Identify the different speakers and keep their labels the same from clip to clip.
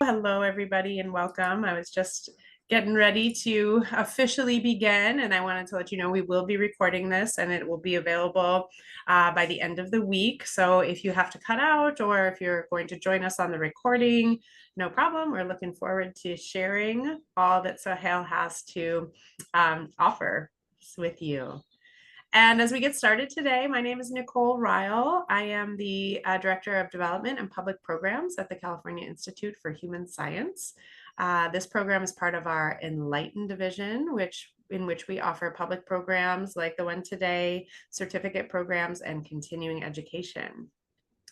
Speaker 1: Hello, everybody, and welcome. I was just getting ready to officially begin, and I wanted to let you know we will be recording this and it will be available by the end of the week. So if you have to cut out or if you're going to join us on the recording, no problem. We're looking forward to sharing all that Sohail has to offer with you. And as we get started today, my name is Nicole Ryle. I am the Director of Development and Public Programs at the California Institute for Human Science. This program is part of our Enlighten division, in which we offer public programs like the one today, certificate programs, and continuing education.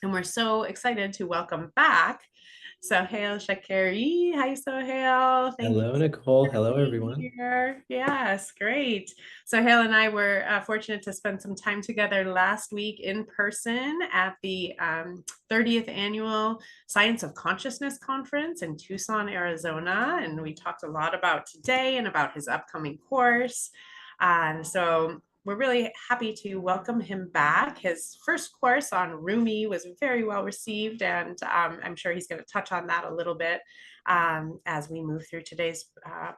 Speaker 1: And we're so excited to welcome back Sohail Shakeri. Hi, Sohail. Thank you
Speaker 2: Hello, Nicole.
Speaker 1: for
Speaker 2: Hello,
Speaker 1: being
Speaker 2: everyone.
Speaker 1: here. Yes, great. Sohail and I were fortunate to spend some time together last week in person at the 30th Annual Science of Consciousness Conference in Tucson, Arizona. And we talked a lot about today and about his upcoming course. So we're really happy to welcome him back. His first course on Rumi was very well received, and I'm sure he's going to touch on that a little bit as we move through today's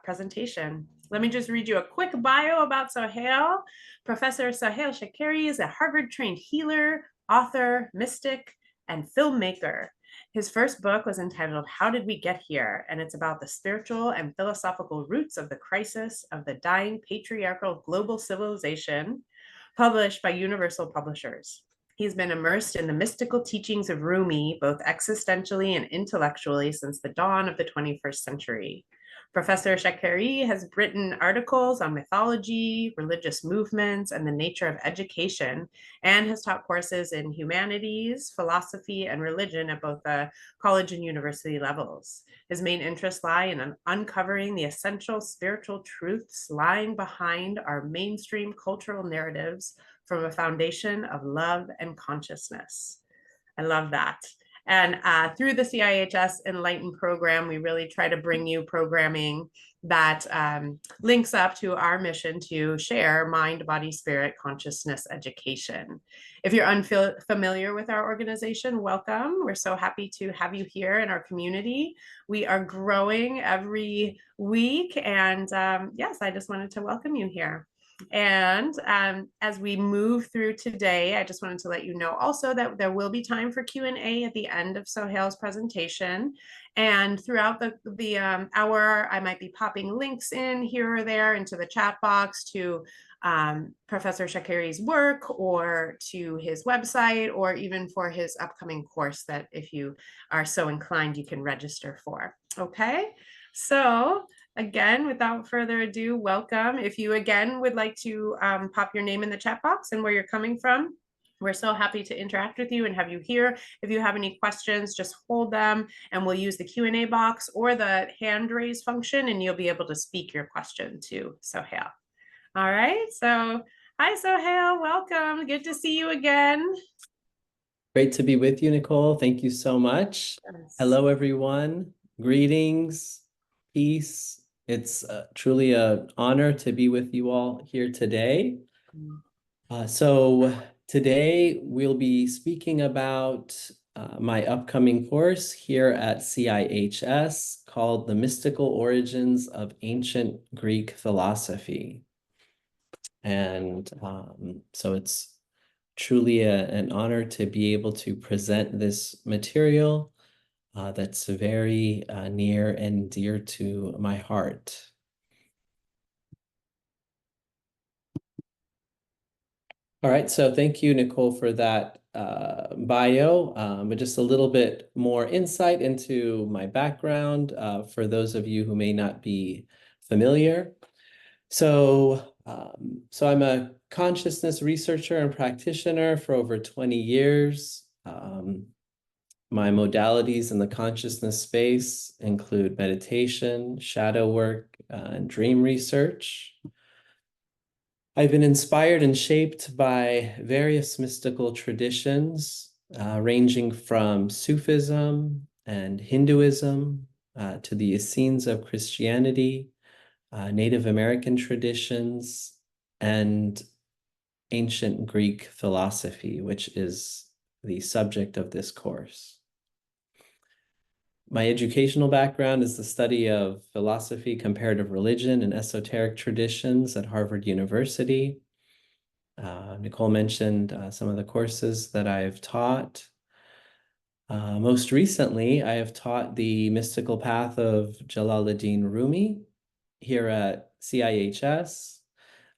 Speaker 1: presentation. Let me just read you a quick bio about Sohail. Professor Sohail Shakeri is a Harvard-trained healer, author, mystic, and filmmaker. His first book was entitled How Did We Get Here? And it's about the spiritual and philosophical roots of the crisis of the dying patriarchal global civilization, published by Universal Publishers. He's been immersed in the mystical teachings of Rumi, both existentially and intellectually, since the dawn of the 21st century. Professor Shakeri has written articles on mythology, religious movements, and the nature of education, and has taught courses in humanities, philosophy, and religion at both the college and university levels. His main interests lie in uncovering the essential spiritual truths lying behind our mainstream cultural narratives from a foundation of love and consciousness. I love that. And through the CIHS Enlighten program, we really try to bring you programming that links up to our mission to share mind, body, spirit, consciousness education. If you're unfamiliar with our organization, welcome. We're so happy to have you here in our community. We are growing every week. And yes, I just wanted to welcome you here. And as we move through today, I just wanted to let you know also that there will be time for Q&A at the end of Sohail's presentation. And throughout the hour, I might be popping links in here or there into the chat box to Professor Shakeri's work or to his website, or even for his upcoming course that if you are so inclined, you can register for. Okay, so again, without further ado, welcome. If you again would like to pop your name in the chat box and where you're coming from, we're so happy to interact with you and have you here. If you have any questions, just hold them and we'll use the Q&A box or the hand raise function and you'll be able to speak your question to Sohail. All right, so hi Sohail, welcome. Good to see you again.
Speaker 2: Great to be with you, Nicole. Thank you so much.
Speaker 1: Yes.
Speaker 2: Hello, everyone. Greetings, peace. It's truly an honor to be with you all here today. So today we'll be speaking about my upcoming course here at CIHS called The Mystical Origins of Ancient Greek Philosophy. And so it's truly an honor to be able to present this material that's very near and dear to my heart. All right, so thank you, Nicole, for that bio, but just a little bit more insight into my background for those of you who may not be familiar. So I'm a consciousness researcher and practitioner for over 20 years. My modalities in the consciousness space include meditation, shadow work, and dream research. I've been inspired and shaped by various mystical traditions, ranging from Sufism and Hinduism to the Essenes of Christianity, Native American traditions, and ancient Greek philosophy, which is the subject of this course. My educational background is the study of philosophy, comparative religion, and esoteric traditions at Harvard University. Nicole mentioned some of the courses that I've taught. Most recently, I have taught the mystical path of Jalaluddin Rumi here at CIHS,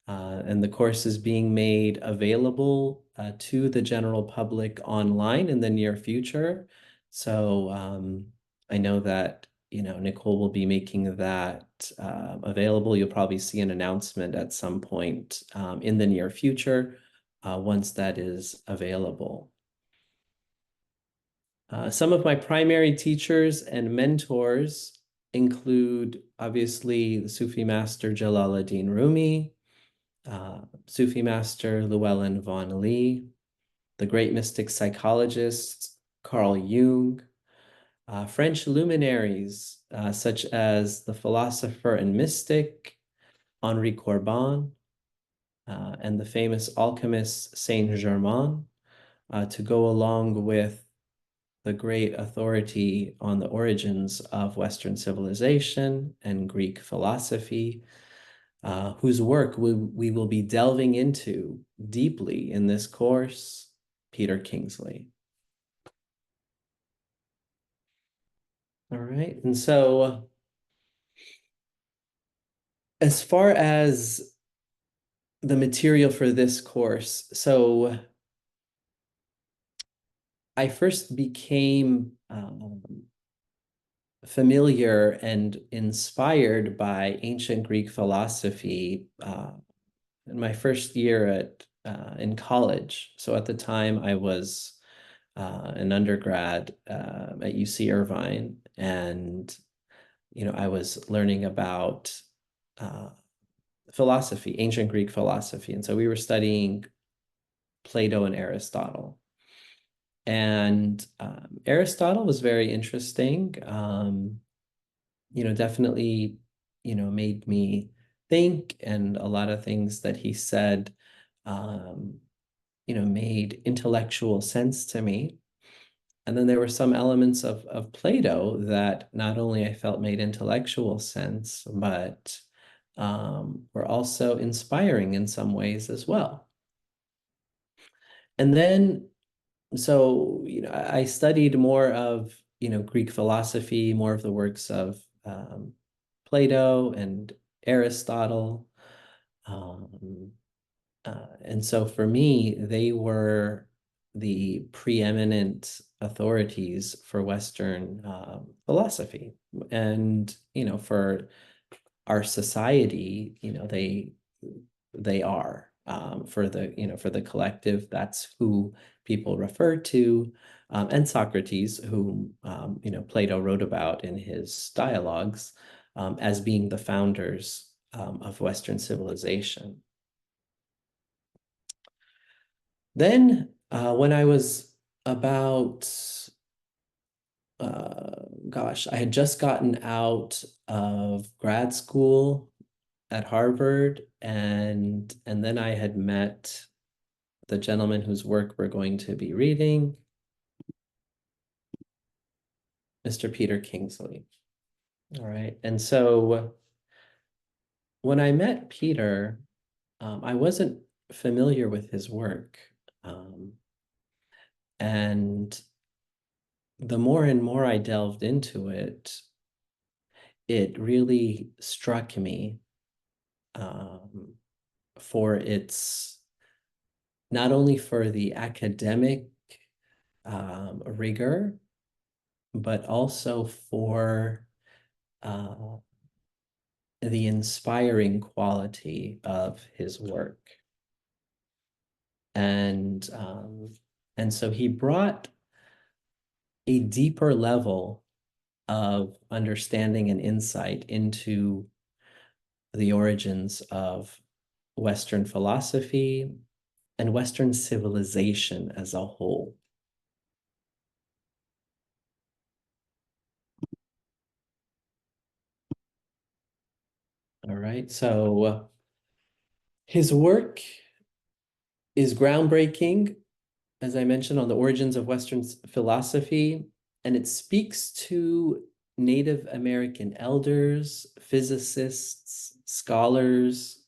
Speaker 2: and the course is being made available to the general public online in the near future. So I know that Nicole will be making that available. You'll probably see an announcement at some point in the near future once that is available. Some of my primary teachers and mentors include, obviously, the Sufi master Jalaluddin Rumi, Sufi master Llewellyn Vaughan Lee, the great mystic psychologist Carl Jung, French luminaries such as the philosopher and mystic Henri Corbin, and the famous alchemist Saint Germain, to go along with the great authority on the origins of Western civilization and Greek philosophy, whose work we will be delving into deeply in this course, Peter Kingsley. All right, and so as far as the material for this course, so I first became familiar and inspired by ancient Greek philosophy in my first year in college. So at the time I was an undergrad at UC Irvine, and I was learning about philosophy, ancient Greek philosophy, and so we were studying Plato and Aristotle. And Aristotle was very interesting. Definitely, made me think, and a lot of things that he said, made intellectual sense to me. And then there were some elements of Plato that not only I felt made intellectual sense, but were also inspiring in some ways as well. And then, so, I studied more of, Greek philosophy, more of the works of Plato and Aristotle. Um, and so for me, they were the preeminent authorities for Western philosophy. And, for our society, they are for the collective. That's who people refer to, and Socrates, whom Plato wrote about in his dialogues as being the founders of Western civilization. Then, when I was about, I had just gotten out of grad school at Harvard, and then I had met the gentleman whose work we're going to be reading, Mr. Peter Kingsley. All right, and so when I met Peter, I wasn't familiar with his work, and the more and more I delved into it, it really struck me for its, not only for the academic rigor, but also for the inspiring quality of his work. And so he brought a deeper level of understanding and insight into the origins of Western philosophy and Western civilization as a whole. All right, so his work is groundbreaking, as I mentioned, on the origins of Western philosophy, and it speaks to Native American elders, physicists, scholars,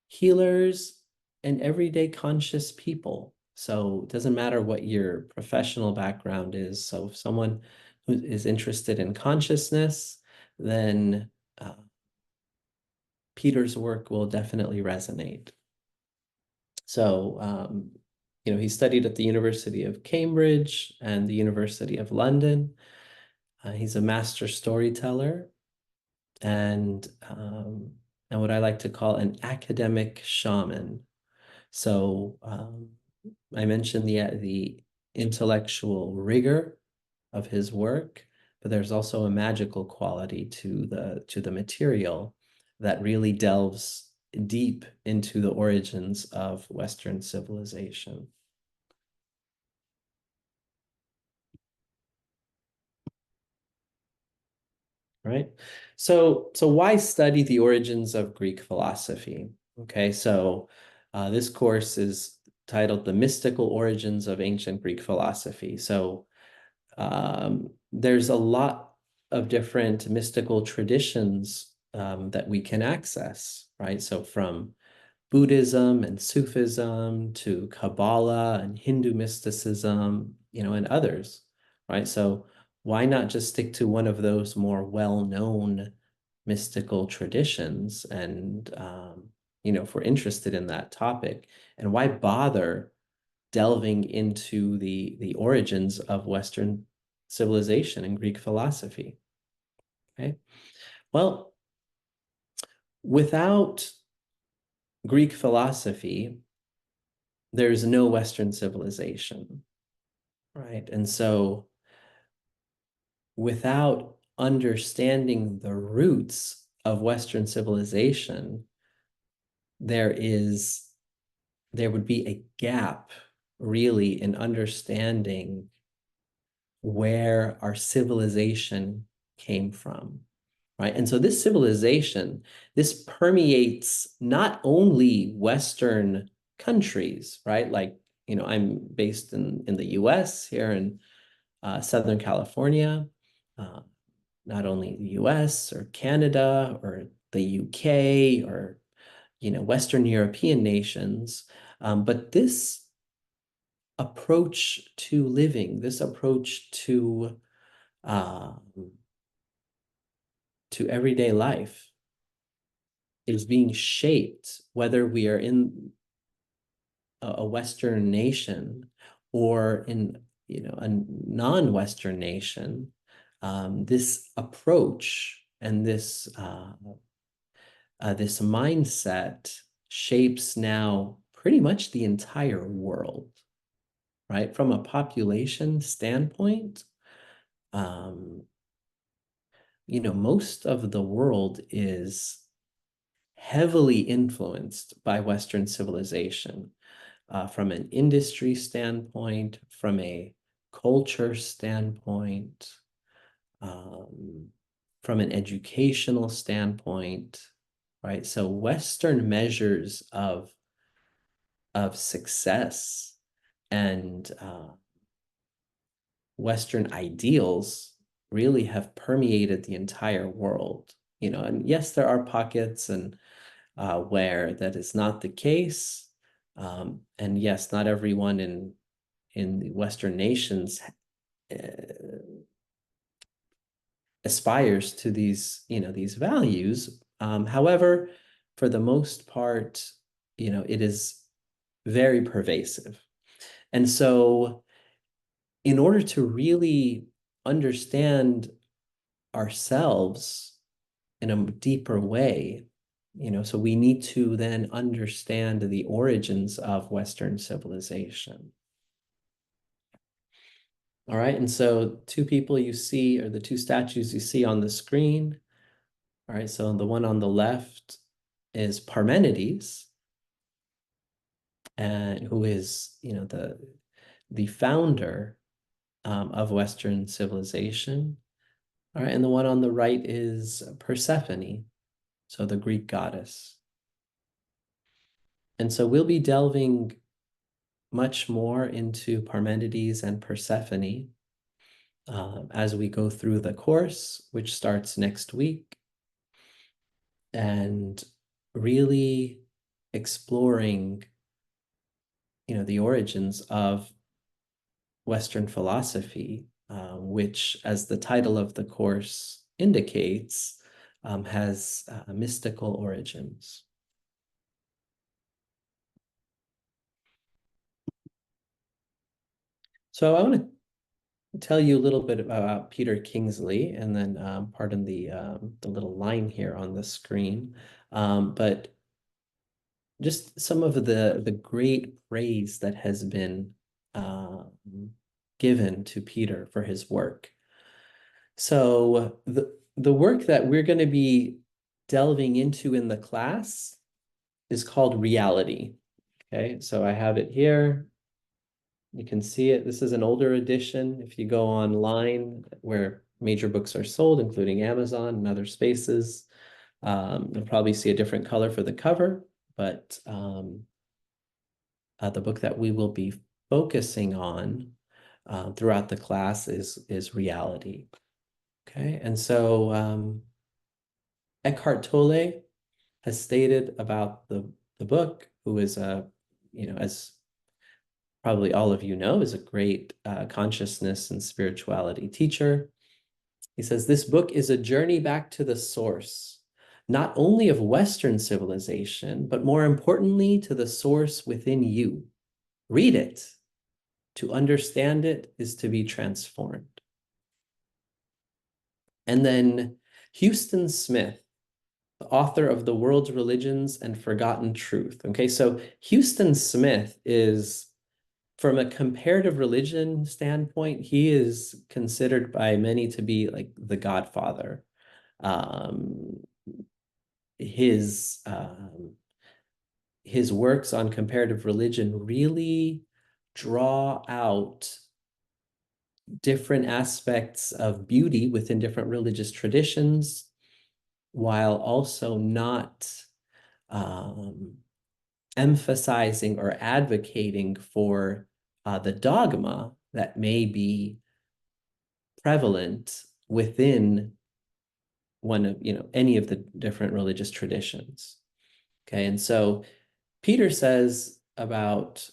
Speaker 2: healers, and everyday conscious people. So it doesn't matter what your professional background is. So if someone who is interested in consciousness, then Peter's work will definitely resonate. So, he studied at the University of Cambridge and the University of London. He's a master storyteller and what I like to call an academic shaman. So I mentioned the intellectual rigor of his work, but there's also a magical quality to the material that really delves deep into the origins of Western civilization. Right? So why study the origins of Greek philosophy? Okay, so this course is titled The Mystical Origins of Ancient Greek Philosophy. So there's a lot of different mystical traditions that we can access, right? So from Buddhism and Sufism to Kabbalah and Hindu mysticism, and others, right? So why not just stick to one of those more well-known mystical traditions? And, if we're interested in that topic, and why bother delving into the origins of Western civilization and Greek philosophy? Okay. Well, without Greek philosophy, there's no Western civilization, right? And so without understanding the roots of Western civilization, there would be a gap really in understanding where our civilization came from, right? And so this civilization, this permeates not only Western countries, right? Like, I'm based in the US here in Southern California, uh, not only the US or Canada or the UK or, Western European nations, but this approach to living, this approach uh, to everyday life is being shaped, whether we are in a Western nation or in a non-Western nation. This approach and this mindset shapes now pretty much the entire world, right? From a population standpoint, um, most of the world is heavily influenced by Western civilization, from an industry standpoint, from a culture standpoint, um, from an educational standpoint, right? So Western measures of success and Western ideals really have permeated the entire world. And yes, there are pockets and where that is not the case. And yes, not everyone in the Western nations uh, aspires to these values. However, for the most part, it is very pervasive. And so, in order to really understand ourselves in a deeper way, so we need to then understand the origins of Western civilization. All right, and so two people you see, or the two statues you see on the screen. All right, so the one on the left is Parmenides, and who is, the founder of Western civilization. All right, and the one on the right is Persephone, so the Greek goddess. And so we'll be delving much more into Parmenides and Persephone. as we go through the course, which starts next week, and really exploring, the origins of Western philosophy, which, as the title of the course indicates, has mystical origins. So I want to tell you a little bit about Peter Kingsley, and then pardon the little line here on the screen, but just some of the great praise that has been um, given to Peter for his work. So the work that we're going to be delving into in the class is called Reality. Okay, so I have it here. You can see it. This is an older edition. If you go online where major books are sold, including Amazon and other spaces, you'll probably see a different color for the cover, but the book that we will be focusing on throughout the class is Reality. Okay, and so Eckhart Tolle has stated about the book, who is as probably all of you know, is a great consciousness and spirituality teacher. He says, this book is a journey back to the source, not only of Western civilization, but more importantly, to the source within you. Read it. To understand it is to be transformed. And then Houston Smith, the author of The World's Religions and Forgotten Truth. Okay, so Houston Smith is, from a comparative religion standpoint, he is considered by many to be like the godfather. Um, his his works on comparative religion really draw out different aspects of beauty within different religious traditions, while also not emphasizing or advocating for the dogma that may be prevalent within one of, any of the different religious traditions. Okay, and so Peter says about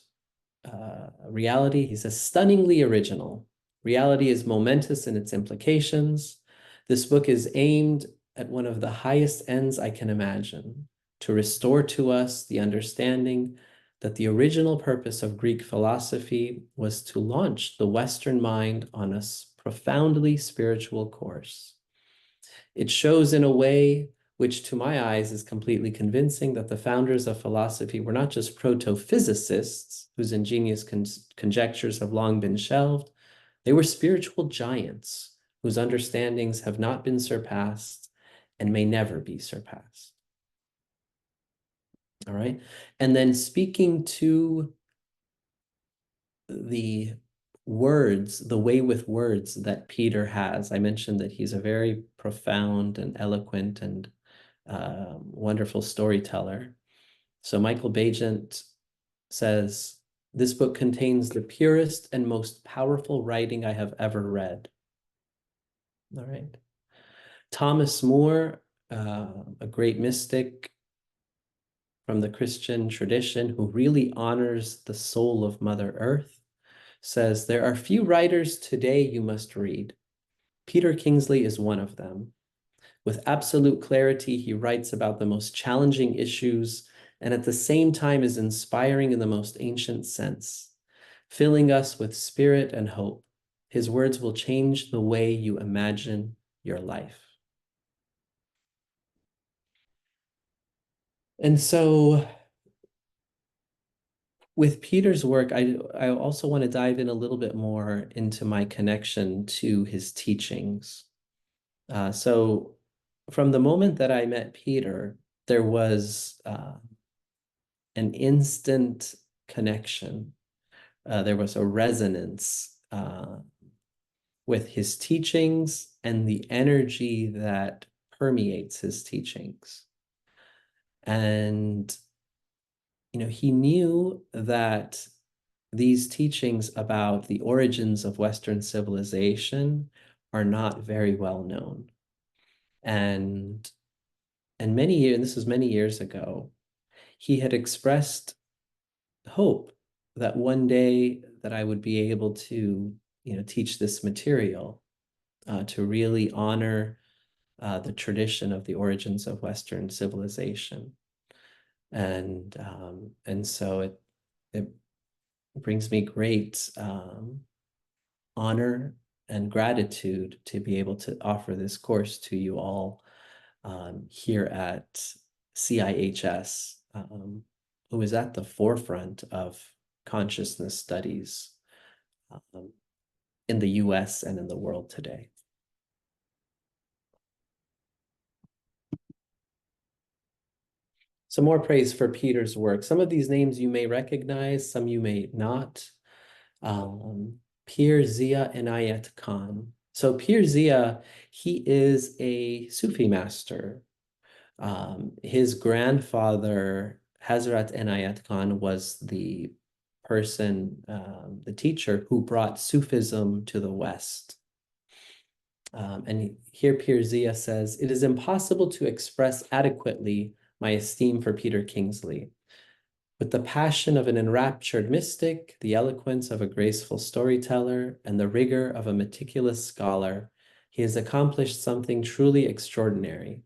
Speaker 2: Reality, he says, stunningly original. Reality is momentous in its implications. This book is aimed at one of the highest ends I can imagine, to restore to us the understanding that the original purpose of Greek philosophy was to launch the Western mind on a profoundly spiritual course. It shows in a way which to my eyes is completely convincing that the founders of philosophy were not just proto-physicists whose ingenious conjectures have long been shelved. They were spiritual giants whose understandings have not been surpassed and may never be surpassed. All right. And then speaking to the words, the way with words that Peter has, I mentioned that he's a very profound and eloquent and wonderful storyteller. So Michael Bagent says, this book contains the purest and most powerful writing I have ever read. All right. Thomas More, a great mystic from the Christian tradition who really honors the soul of Mother Earth, says, there are few writers today you must read. Peter Kingsley is one of them. With absolute clarity, he writes about the most challenging issues and at the same time is inspiring in the most ancient sense, filling us with spirit and hope. His words will change the way you imagine your life. And so with Peter's work, I also want to dive in a little bit more into my connection to his teachings. So from the moment that I met Peter, there was an instant connection. There was a resonance with his teachings and the energy that permeates his teachings. And, he knew that these teachings about the origins of Western civilization are not very well known. And many years, and this was many years ago, he had expressed hope that one day that I would be able to, teach this material, to really honor the tradition of the origins of Western civilization. And so it brings me great honor and gratitude to be able to offer this course to you all here at CIHS, who is at the forefront of consciousness studies in the US and in the world today. Some more praise for Peter's work. Some of these names you may recognize, some you may not. Pir Zia Inayat Khan. So Pir Zia, he is a Sufi master. His grandfather, Hazrat Inayat Khan, was the person, the teacher who brought Sufism to the West. And here Pir Zia says, "It is impossible to express adequately my esteem for Peter Kingsley. With the passion of an enraptured mystic, the eloquence of a graceful storyteller, and the rigor of a meticulous scholar, he has accomplished something truly extraordinary.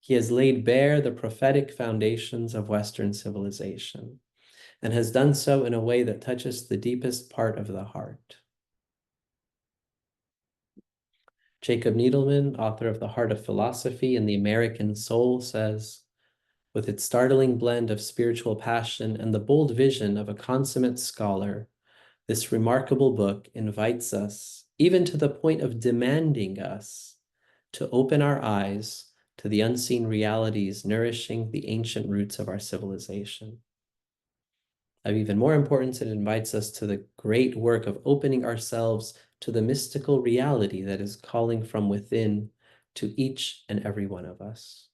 Speaker 2: He has laid bare the prophetic foundations of Western civilization, and has done so in a way that touches the deepest part of the heart." Jacob Needleman, author of The Heart of Philosophy and the American Soul, says, "With its startling blend of spiritual passion and the bold vision of a consummate scholar, this remarkable book invites us, even to the point of demanding us, to open our eyes to the unseen realities nourishing the ancient roots of our civilization. Of even more importance, it invites us to the great work of opening ourselves to the mystical reality that is calling from within to each and every one of us."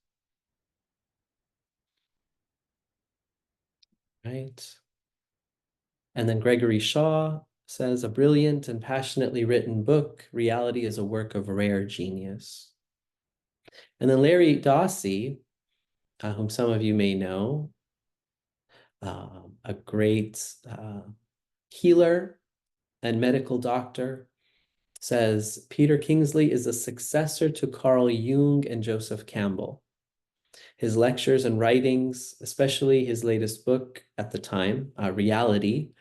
Speaker 2: Right? And then Gregory Shaw says, "A brilliant and passionately written book, reality is a work of rare genius." And then Larry Dawsey, whom some of you may know, a great healer and medical doctor, says, "Peter Kingsley is a successor to Carl Jung and Joseph Campbell. His lectures and writings, especially his latest book at the time, Reality,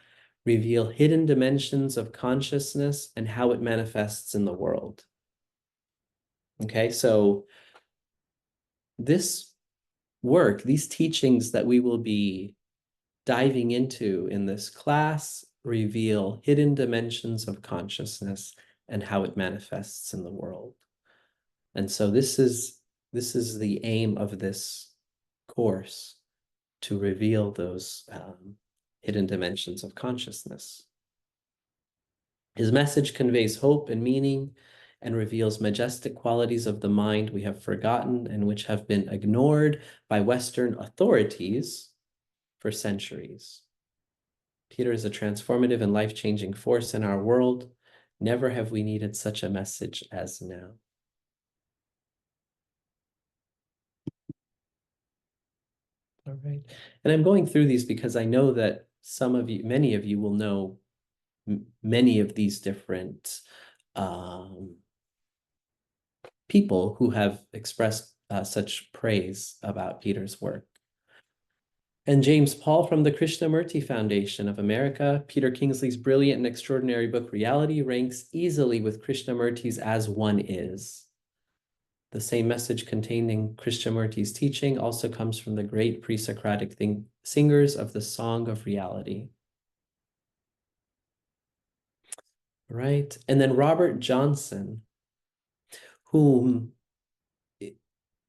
Speaker 2: reveal hidden dimensions of consciousness and how it manifests in the world." Okay, so this work, these teachings that we will be diving into in this class, reveal hidden dimensions of consciousness and how it manifests in the world. And so this is the aim of this course, to reveal those hidden dimensions of consciousness. His message conveys hope and meaning and reveals majestic qualities of the mind we have forgotten and which have been ignored by Western authorities for centuries. Peter is a transformative and life-changing force in our world. Never have we needed such a message as now. All right. And I'm going through these because I know that some of you, many of you will know many of these different people who have expressed such praise about Peter's work. And James Paul from the Krishnamurti Foundation of America, Peter Kingsley's brilliant and extraordinary book, Reality, ranks easily with Krishnamurti's As One Is. The same message contained in Krishnamurti's teaching also comes from the great pre-Socratic singers of the Song of Reality. Right? And then Robert Johnson, whom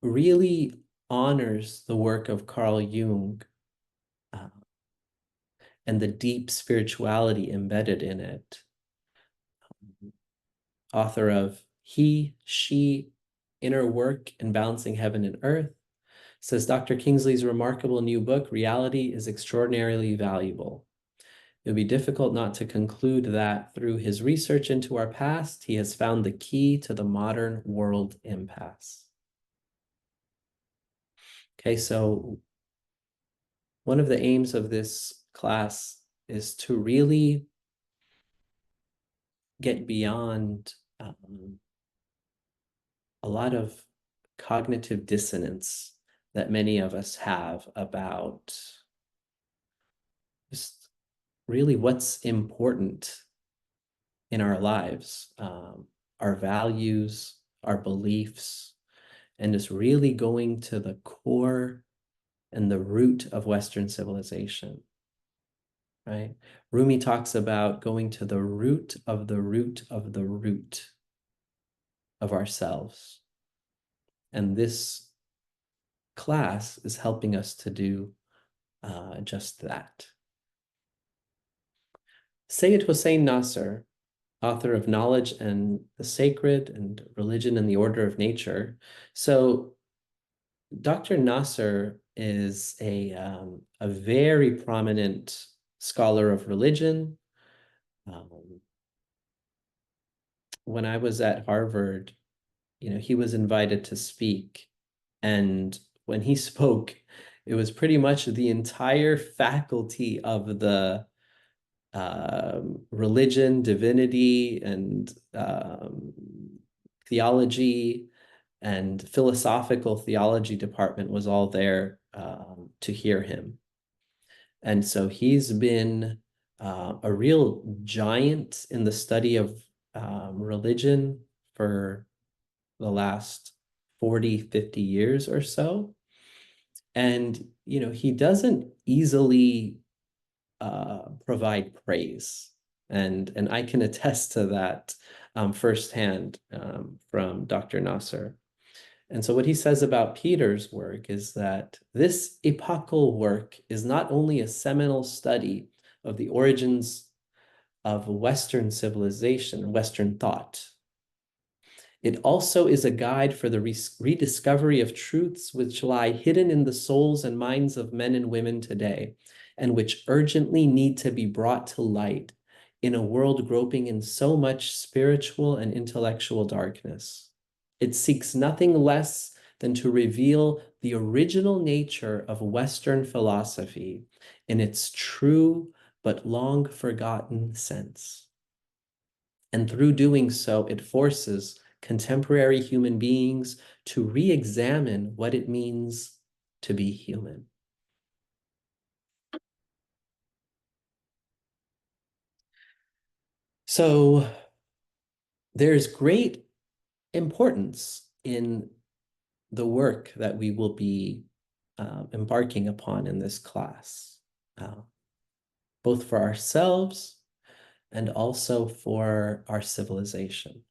Speaker 2: really honors the work of Carl Jung and the deep spirituality embedded in it. Author of He, She, Inner Work and Balancing Heaven and Earth, says Dr. Kingsley's remarkable new book, Reality, is extraordinarily valuable. it would be difficult not to conclude that through his research into our past, he has found the key to the modern world impasse. Okay, so one of the aims of this class is to really get beyond a lot of cognitive dissonance that many of us have about just really what's important in our lives, our values, our beliefs, and just really going to the core and the root of Western civilization, right? Rumi talks about going to the root of the root of the root of ourselves. And this class is helping us to do just that. Sayyid Hossein Nasr, author of Knowledge and the Sacred and Religion and the Order of Nature. So Dr. Nasr is a very prominent scholar of religion. When I was at Harvard, he was invited to speak. And when he spoke, it was pretty much the entire faculty of the religion, divinity, and theology and philosophical theology department was all there to hear him. And so he's been a real giant in the study of religion for the last 40, 50 years or so. And, he doesn't easily provide praise. And I can attest to that firsthand from Dr. Nasser. And so what he says about Peter's work is that this epochal work is not only a seminal study of the origins of Western civilization, Western thought, it also is a guide for the rediscovery of truths which lie hidden in the souls and minds of men and women today, and which urgently need to be brought to light in a world groping in so much spiritual and intellectual darkness. It seeks nothing less than to reveal the original nature of Western philosophy in its true but long forgotten sense. And through doing so, it forces contemporary human beings to re-examine what it means to be human. So there's great importance in the work that we will be embarking upon in this class, both for ourselves and also for our civilization.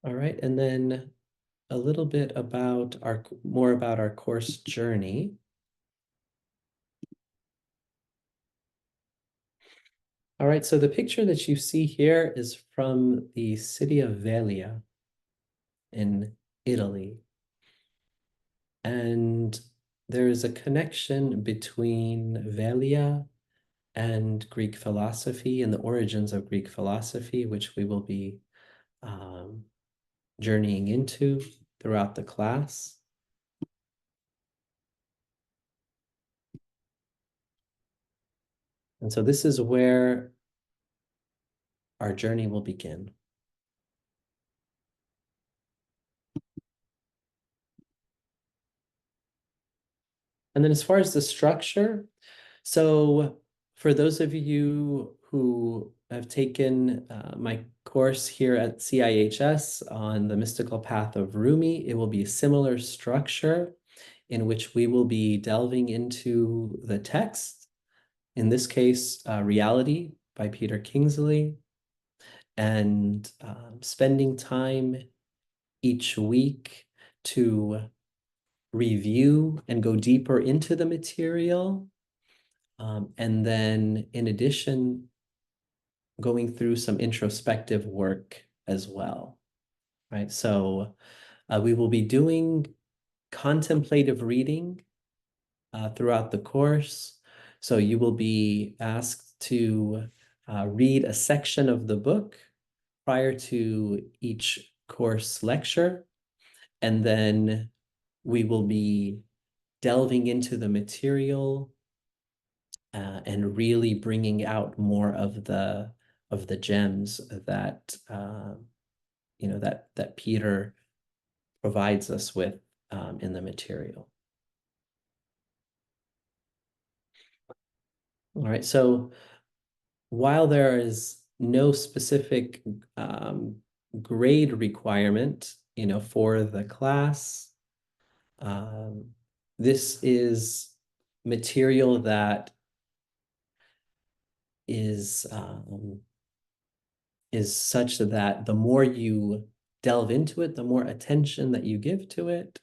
Speaker 2: All right, and then a little bit about more about our course journey. All right, so the picture that you see here is from the city of Velia in Italy. And there is a connection between Velia and Greek philosophy and the origins of Greek philosophy, which we will be journeying into throughout the class. And so this is where our journey will begin. And then as far as the structure, so for those of you who have taken my course here at CIHS on the mystical path of Rumi, it will be a similar structure in which we will be delving into the text, in this case, Reality by Peter Kingsley, and spending time each week to review and go deeper into the material. And then in addition, going through some introspective work as well, right? So We will be doing contemplative reading throughout the course. So you will be asked to read a section of the book prior to each course lecture, and then we will be delving into the material and really bringing out more of the gems that that Peter provides us with in the material. All right, so while there is no specific grade requirement, for the class, this is material that is such that the more you delve into it, the more attention that you give to it,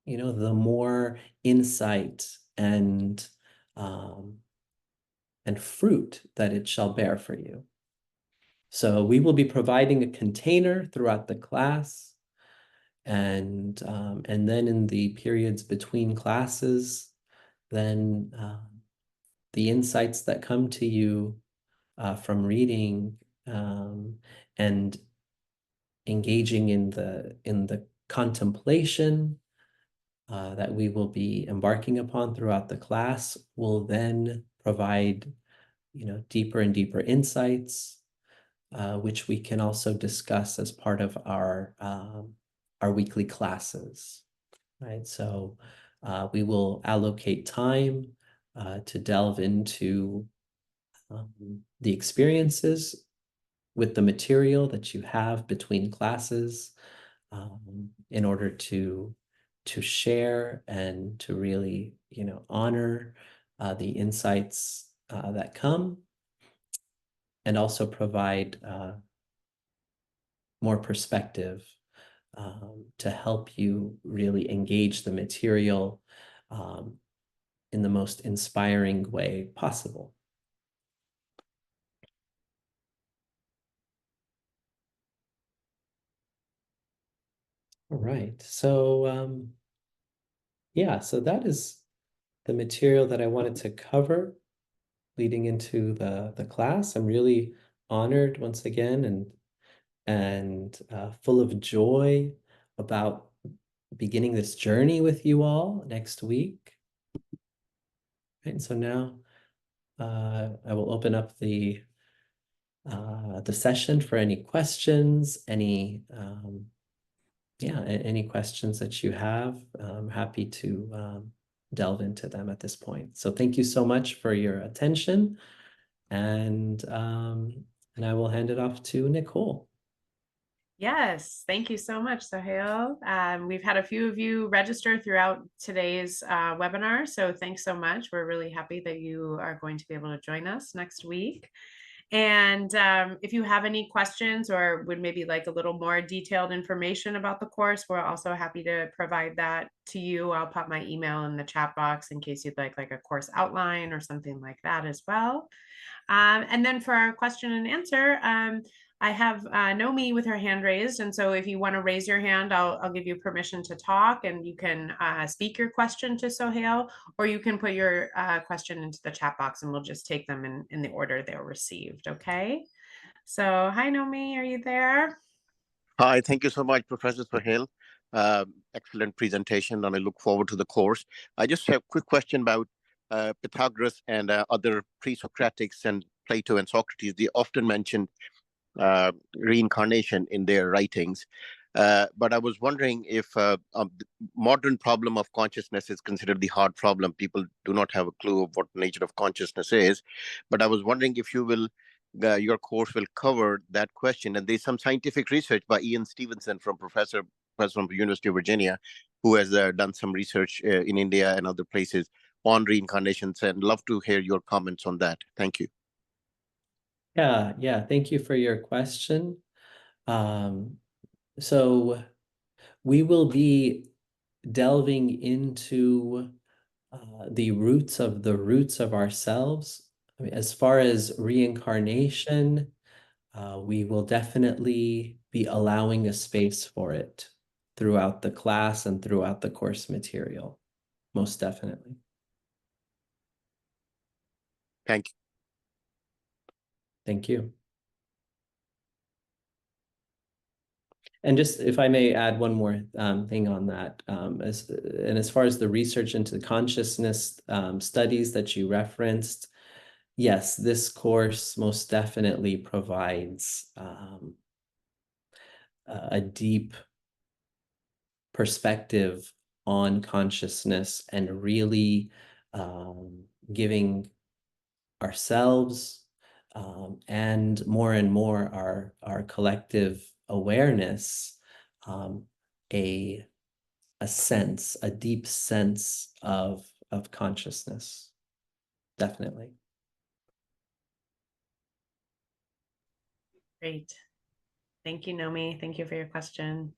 Speaker 2: the more insight and fruit that it shall bear for you. So we will be providing a container throughout the class, and then in the periods between classes, then the insights that come to you from reading and engaging in the contemplation that we will be embarking upon throughout the class will then provide deeper and deeper insights, which we can also discuss as part of our weekly classes, right? So we will allocate time to delve into the experiences with the material that you have between classes, in order to share and to really honor the insights that come, and also provide more perspective to help you really engage the material in the most inspiring way possible. All right, so yeah, so that is the material that I wanted to cover leading into the class. I'm really honored once again and full of joy about beginning this journey with you all next week. And so now I will open up the session for any questions, any questions that you have. I'm happy to delve into them at this point. So thank you so much for your attention, and I will hand it off to Nicole.
Speaker 1: Yes, thank you so much, Sohail. We've had a few of you register throughout today's webinar, so thanks so much. We're really happy that you are going to be able to join us next week. And if you have any questions or would maybe like a little more detailed information about the course, we're also happy to provide that to you. I'll pop my email in the chat box in case you'd like a course outline or something like that as well. And then for our question and answer, I have Nomi with her hand raised. And so if you want to raise your hand, I'll give you permission to talk, and you can speak your question to Sohail, or you can put your question into the chat box and we'll just take them in the order they're received. Okay. So hi, Nomi, are you there?
Speaker 3: Hi, thank you so much, Professor Sohail. Excellent presentation, and I look forward to the course. I just have a quick question about Pythagoras and other pre-Socratics and Plato and Socrates. They often mentioned reincarnation in their writings. But I was wondering if the modern problem of consciousness is considered the hard problem. People do not have a clue of what the nature of consciousness is. But I was wondering if your course will cover that question. And there's some scientific research by Ian Stevenson professor from the University of Virginia, who has done some research in India and other places on reincarnations. And love to hear your comments on that. Thank you.
Speaker 2: Yeah. Thank you for your question. So we will be delving into the roots of ourselves. I mean, as far as reincarnation, we will definitely be allowing a space for it. throughout the class and throughout the course material, most definitely.
Speaker 3: Thank you.
Speaker 2: Thank you. And just if I may add one more thing on that, as far as the research into consciousness studies that you referenced, yes, this course most definitely provides a deep perspective on consciousness and really giving ourselves and more our collective awareness a sense, a deep sense of consciousness. Definitely.
Speaker 1: Great. Thank you, Nomi. Thank you for your question.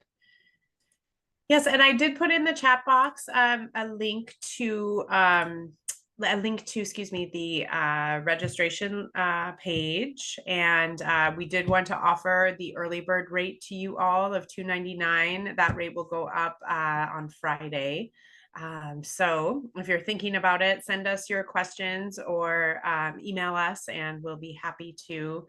Speaker 1: Yes, and I did put in the chat box a link to excuse me, the registration page, and we did want to offer the early bird rate to you all of $299. That rate will go up on Friday. So if you're thinking about it, send us your questions or email us, and we'll be happy to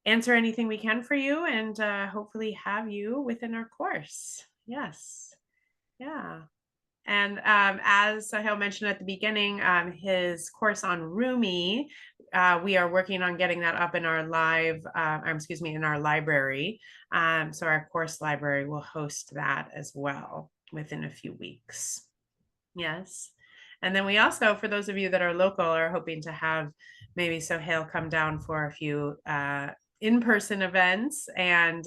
Speaker 1: answer anything we can for you, and hopefully have you within our course. Yes. Yeah. And as Sohail mentioned at the beginning, his course on Rumi, we are working on getting that up in our live, in our library. So our course library will host that as well within a few weeks. Yes. And then we also, for those of you that are local, are hoping to have maybe Sohail come down for a few in-person events, and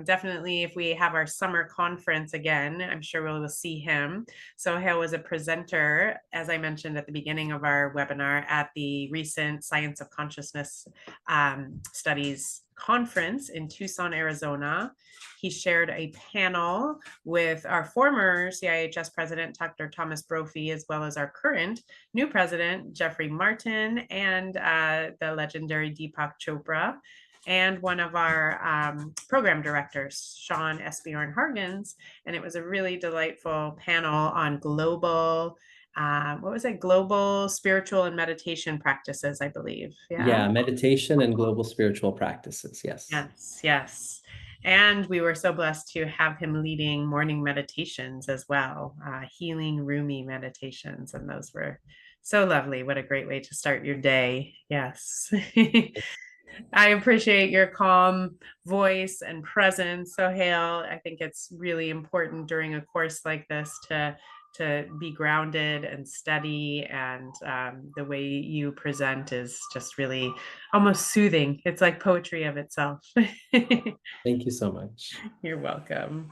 Speaker 1: definitely if we have our summer conference again, I'm sure we'll see him. Sohail was a presenter, as I mentioned at the beginning of our webinar, at the recent Science of Consciousness Studies conference in Tucson, Arizona. He shared a panel with our former CIHS president, Dr. Thomas Brophy, as well as our current new president, Jeffrey Martin, and the legendary Deepak Chopra, and one of our program directors, Sean Esbjorn Hargens. And it was a really delightful panel on global, global spiritual and meditation practices, I believe.
Speaker 2: Yeah, meditation and global spiritual practices. Yes.
Speaker 1: Yes, yes. And we were so blessed to have him leading morning meditations as well, healing Rumi meditations. And those were so lovely. What a great way to start your day. Yes. I appreciate your calm voice and presence, Sohail. I think it's really important during a course like this to be grounded and steady, and the way you present is just really almost soothing. It's like poetry of itself.
Speaker 2: Thank you so much.
Speaker 1: You're welcome.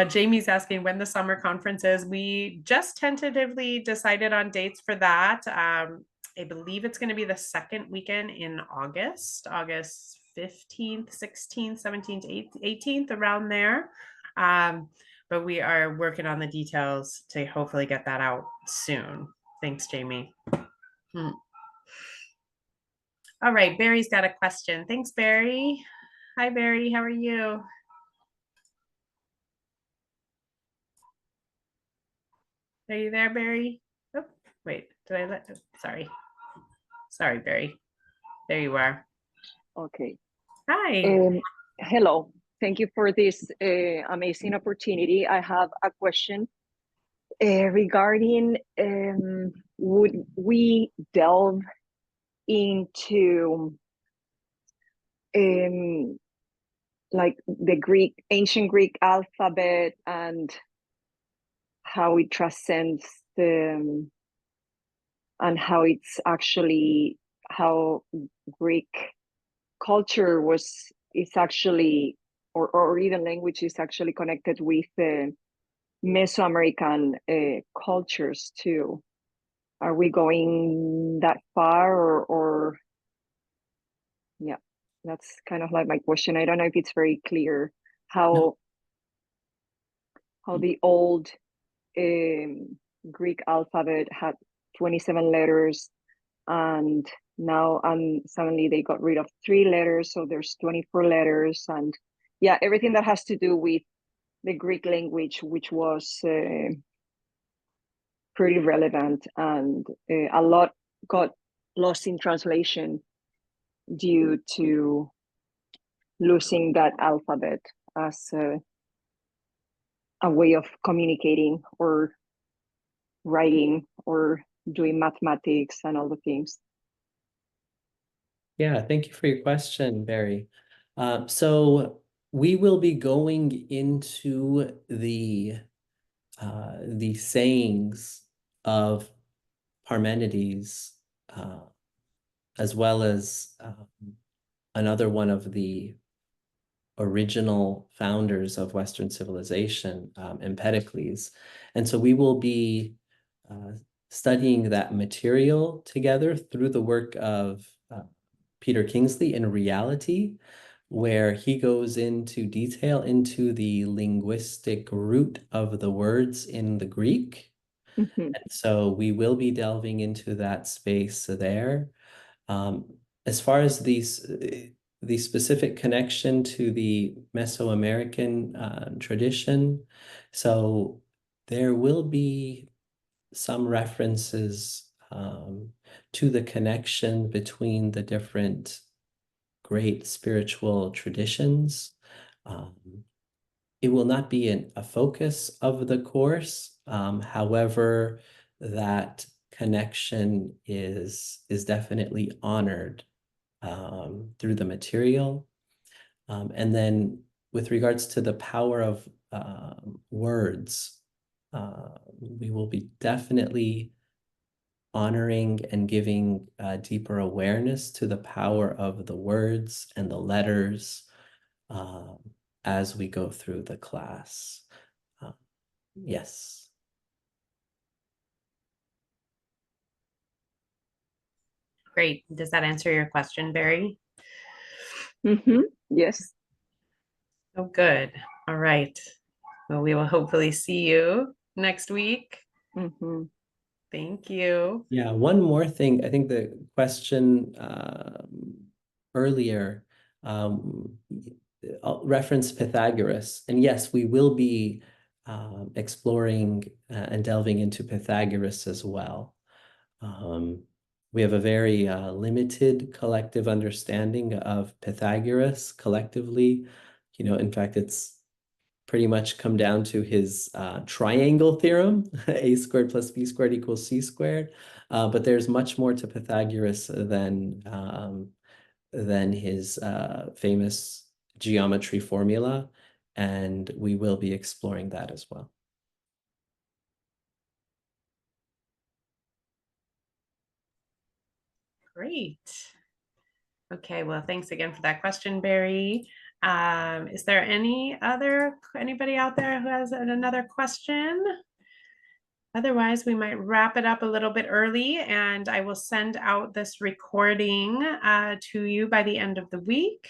Speaker 1: Jamie's asking when the summer conference is. We just tentatively decided on dates for that. I believe it's going to be the second weekend in August 15th, 16th, 17th, 18th, around there. But we are working on the details to hopefully get that out soon. Thanks, Jamie. All right, Barry's got a question. Thanks, Barry. Hi, Barry. How are you? Are you there, Barry? Oh, wait, did I let, sorry, Barry. There you are.
Speaker 4: Okay.
Speaker 1: Hi.
Speaker 4: Hello. Thank you for this amazing opportunity. I have a question regarding would we delve into like the ancient Greek alphabet and how it transcends and how it's actually how Greek culture is actually, or even language is actually connected with Mesoamerican cultures too. Are we going that far, or yeah, that's kind of like my question. I don't know if it's very clear how the old Greek alphabet had 27 letters, and now suddenly they got rid of 3 letters, so there's 24 letters, and yeah, everything that has to do with the Greek language, which was pretty relevant, and a lot got lost in translation due to losing that alphabet as a way of communicating or writing or doing mathematics and all the things.
Speaker 2: Yeah, thank you for your question, Barry. So we will be going into the sayings of Parmenides, as well as another one of the original founders of Western civilization, Empedocles. And so we will be studying that material together through the work of Peter Kingsley in Reality, where he goes into detail into the linguistic root of the words in the Greek.
Speaker 4: Mm-hmm.
Speaker 2: And so we will be delving into that space there. As far as the specific connection to the Mesoamerican tradition, so there will be some references to the connection between the different great spiritual traditions. It will not be a focus of the course. However, that connection is definitely honored through the material. And then with regards to the power of words, we will be definitely honoring and giving deeper awareness to the power of the words and the letters as we go through the class. Yes.
Speaker 1: Great. Does that answer your question, Barry?
Speaker 4: Mm-hmm. Yes.
Speaker 1: Oh, good. All right. Well, we will hopefully see you next week.
Speaker 4: Mm-hmm.
Speaker 1: Thank you.
Speaker 2: Yeah, one more thing. I think the question earlier referenced Pythagoras. And yes, we will be exploring and delving into Pythagoras as well. We have a very limited collective understanding of Pythagoras collectively. You know, in fact, it's pretty much come down to his triangle theorem, a squared plus b squared equals c squared. But there's much more to Pythagoras than his famous geometry formula, and we will be exploring that as well.
Speaker 1: Great. Okay, well, thanks again for that question, Barry. Is there anybody out there who has another question? Otherwise, we might wrap it up a little bit early, and I will send out this recording to you by the end of the week.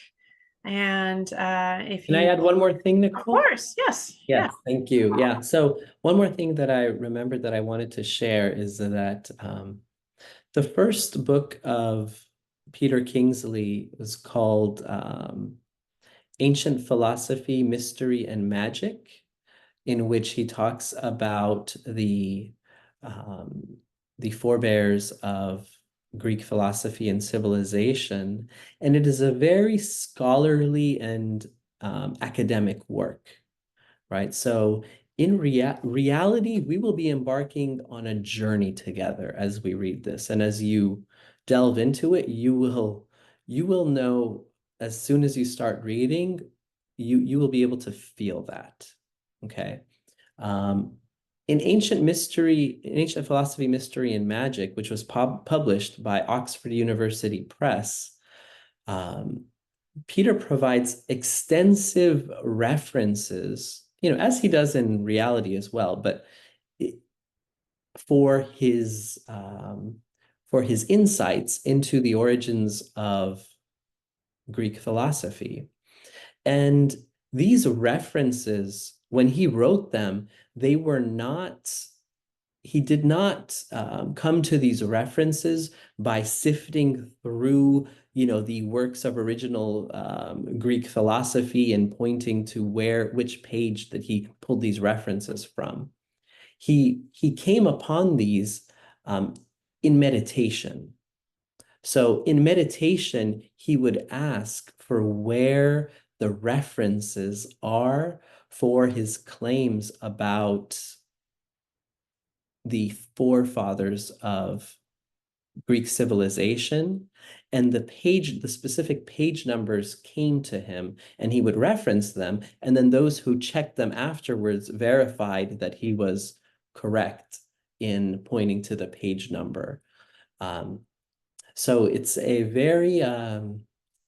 Speaker 1: And if
Speaker 2: Can I add one more thing, Nicole?
Speaker 1: Of course, yes.
Speaker 2: Yes, thank you. Yeah, so one more thing that I remembered that I wanted to share is that the first book of Peter Kingsley was called Ancient Philosophy, Mystery, and Magic, in which he talks about the forebears of Greek philosophy and civilization. And it is a very scholarly and academic work, right? So in reality, we will be embarking on a journey together as we read this. And as you delve into it, you will know as soon as you start reading, you will be able to feel that. Okay. In Ancient Philosophy, Mystery, and Magic, which was published by Oxford University Press, Peter provides extensive references, you know, as he does in reality as well, but for his insights into the origins of Greek philosophy. And these references, when he wrote them, he did not come to these references by sifting through the works of original Greek philosophy and pointing to which page that he pulled these references from. He came upon these in meditation. So in meditation, he would ask for where the references are for his claims about the forefathers of Greek civilization, and the specific page numbers came to him, and he would reference them, and then those who checked them afterwards verified that he was correct in pointing to the page number. So it's a very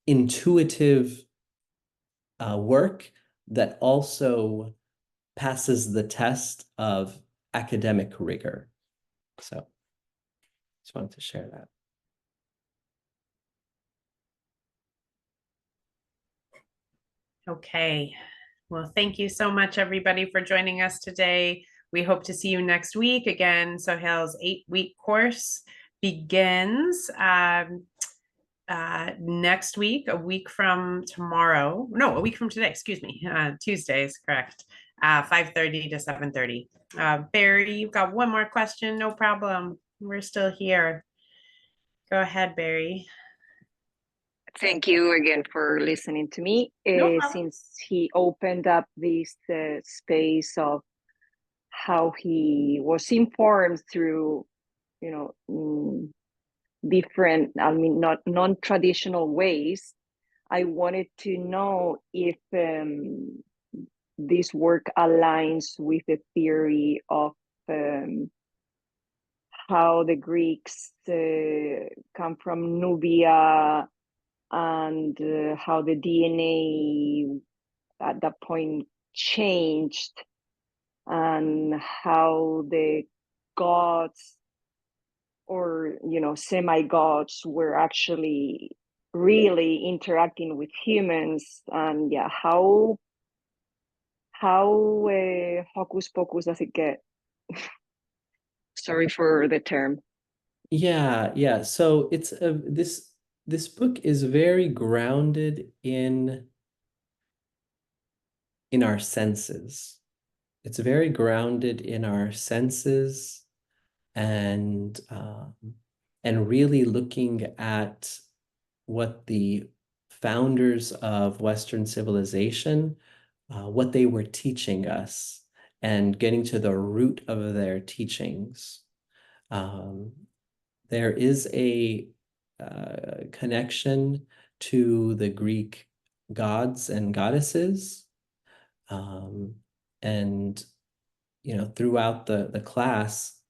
Speaker 2: intuitive work that also passes the test of academic rigor. So just wanted to share that.
Speaker 1: Okay. Well, thank you so much, everybody, for joining us today. We hope to see you next week. Again, Sohail's 8-week course begins next week, a week from tomorrow. No, a week from today, excuse me. Tuesday is correct. 5:30 to 7:30. Barry, you've got one more question. No problem. We're still here. Go ahead, Barry.
Speaker 4: Thank you again for listening to me.
Speaker 1: No
Speaker 4: Since he opened up this space of how he was informed through, different, not non-traditional ways, I wanted to know if this work aligns with the theory of how the Greeks come from Nubia, and how the DNA at that point changed, and how the gods, or semi-gods, were actually really interacting with humans, and how hocus pocus does it get? Sorry for the term.
Speaker 2: Yeah. So it's this book is very grounded in our senses. It's very grounded in our senses, and really looking at what the founders of Western civilization, what they were teaching us, and getting to the root of their teachings. There is a connection to the Greek gods and goddesses, and throughout the class,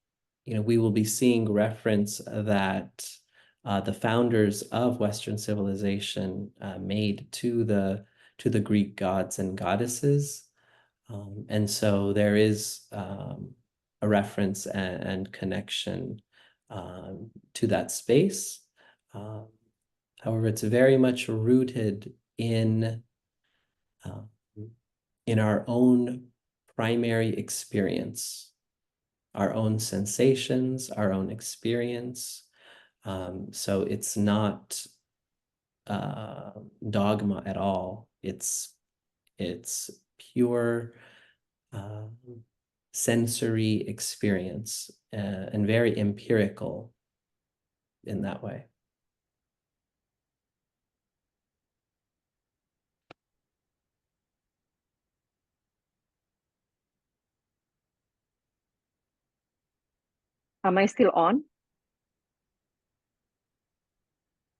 Speaker 2: we will be seeing reference that the founders of Western civilization made to the Greek gods and goddesses. And so there is a reference and connection to that space. However, it's very much rooted in our own primary experience, our own sensations, our own experience. So it's not dogma at all. It's pure sensory experience, and very empirical in that way.
Speaker 4: Am I still on?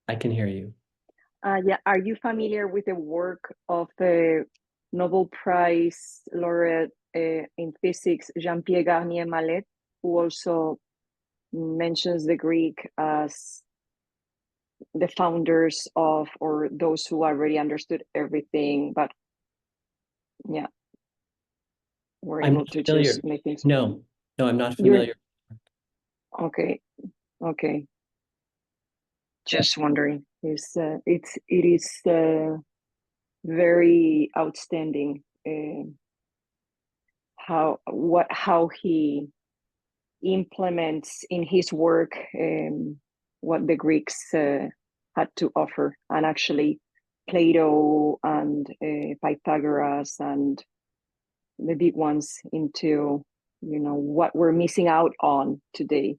Speaker 2: I can hear you.
Speaker 4: Yeah. Are you familiar with the work of the Nobel Prize laureate in physics, Jean-Pierre Garnier-Mallet, who also mentions the Greek as the founders of, or those who already understood everything, but were
Speaker 2: I'm
Speaker 4: able
Speaker 2: not
Speaker 4: to
Speaker 2: familiar.
Speaker 4: just make things.
Speaker 2: No, I'm not familiar.
Speaker 4: Okay. Just wondering. It is very outstanding how he implements in his work what the Greeks had to offer. And actually, Plato and Pythagoras and the big ones into, you know, what we're missing out on today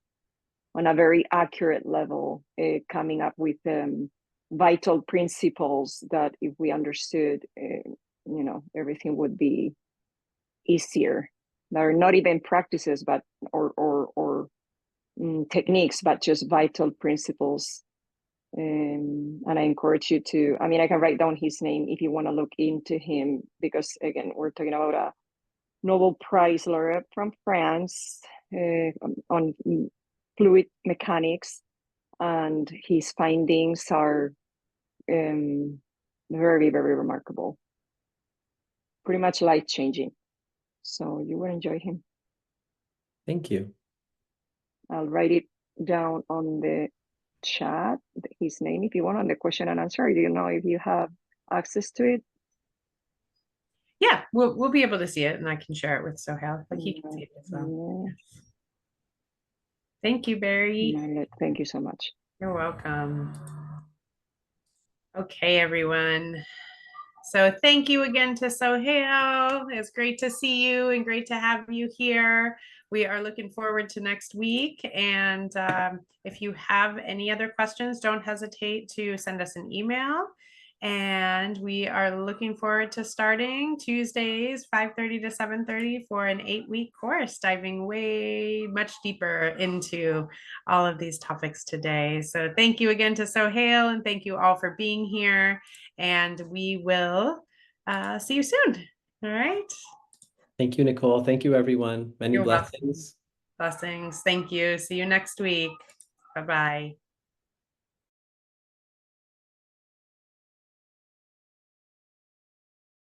Speaker 4: on a very accurate level, coming up with vital principles that if we understood, you know, everything would be easier. They're not even practices, but or techniques, but just vital principles. And I encourage you to, I mean, I can write down his name if you want to look into him, because again, we're talking about a Nobel Prize laureate from France on fluid mechanics, and his findings are very, very remarkable, pretty much life-changing. So you will enjoy him.
Speaker 2: Thank you.
Speaker 4: I'll write it down on the chat, his name, if you want, on the question and answer. I don't know if you have access to it.
Speaker 1: Yeah, we'll be able to see it, and I can share it with Sohail, but he can see it as well.
Speaker 4: Yeah.
Speaker 1: Thank you, Barry.
Speaker 4: Thank you so much.
Speaker 1: You're welcome. Okay, everyone. So thank you again to Sohail. It's great to see you and great to have you here. We are looking forward to next week. And if you have any other questions, don't hesitate to send us an email. And we are looking forward to starting Tuesdays, 5:30 to 7:30 for an 8-week course, diving way much deeper into all of these topics today. So thank you again to Sohail, and thank you all for being here. And we will see you soon. All right.
Speaker 2: Thank you, Nicole. Thank you, everyone. Many
Speaker 1: You're welcome.
Speaker 2: blessings.
Speaker 1: Blessings. Thank you. See you next week. Bye-bye.